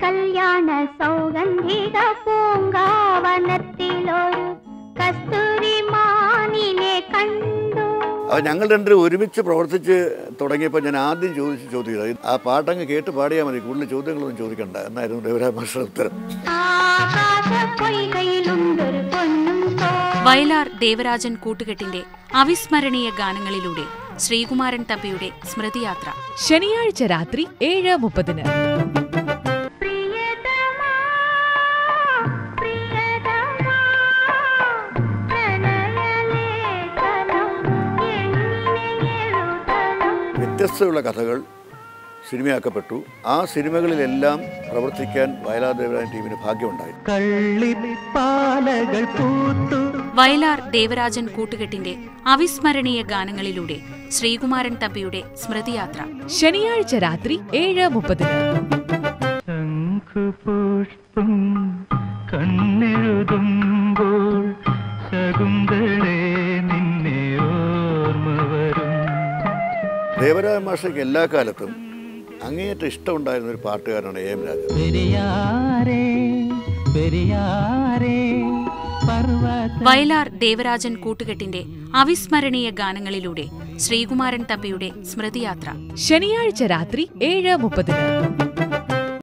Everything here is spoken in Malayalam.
കല്യാണ സൗഗന്ധിക പൂങ്കാവനത്തിലൊരു കസ്തൂരി മാനിനെ കണ്ടു. ഞങ്ങൾ രണ്ടുപേരും ഒരുമിച്ച് പ്രവർത്തിച്ച് തുടങ്ങിയപ്പോൾ ഞാൻ ആദ്യം ചോദിച്ച ചോദ്യം ആ പാട്ടങ്ങ് കേട്ട് പാടിയാൽ മതി, കൂടുതൽ ചോദ്യങ്ങളൊന്നും ചോദിക്കണ്ട എന്നായിരുന്നു ദേവരാജ മാസ്റ്ററുടെ ഉത്തരം. വയലാർ ദേവരാജൻ കൂട്ടുകെട്ടിന്റെ അവിസ്മരണീയ ഗാനങ്ങളിലൂടെ ശ്രീകുമാരൻ തമ്പിയുടെ സ്മൃതിയാത്ര ശനിയാഴ്ച രാത്രി 7:30. വ്യത്യസ്തമുള്ള കഥകൾ സിനിമയാക്കപ്പെട്ടു. ആ സിനിമകളിലെല്ലാം പ്രവർത്തിക്കാൻ വയലാർ ദേവരാജൻ ടീമിന് ഭാഗ്യമുണ്ടായി. വയലാർ ദേവരാജൻ കൂട്ടുകെട്ടിന്റെ അവിസ്മരണീയ ഗാനങ്ങളിലൂടെ ശ്രീകുമാരൻ തമ്പിയുടെ സ്മൃതിയാത്ര ശനിയാഴ്ച രാത്രി 7:30. ദേവരാജ മാസ്റ്റർക്ക് എല്ലാ കാലത്തും അങ്ങേയറ്റം ഇഷ്ടമുണ്ടായിരുന്ന ഒരു പാട്ടുകാരനാണ് എം രാജ. വയലാർ ദേവരാജൻ കൂട്ടുകെട്ടിന്റെ അവിസ്മരണീയ ഗാനങ്ങളിലൂടെ ശ്രീകുമാരൻ തമ്പിയുടെ സ്മൃതിയാത്ര ശനിയാഴ്ച രാത്രി 7:30.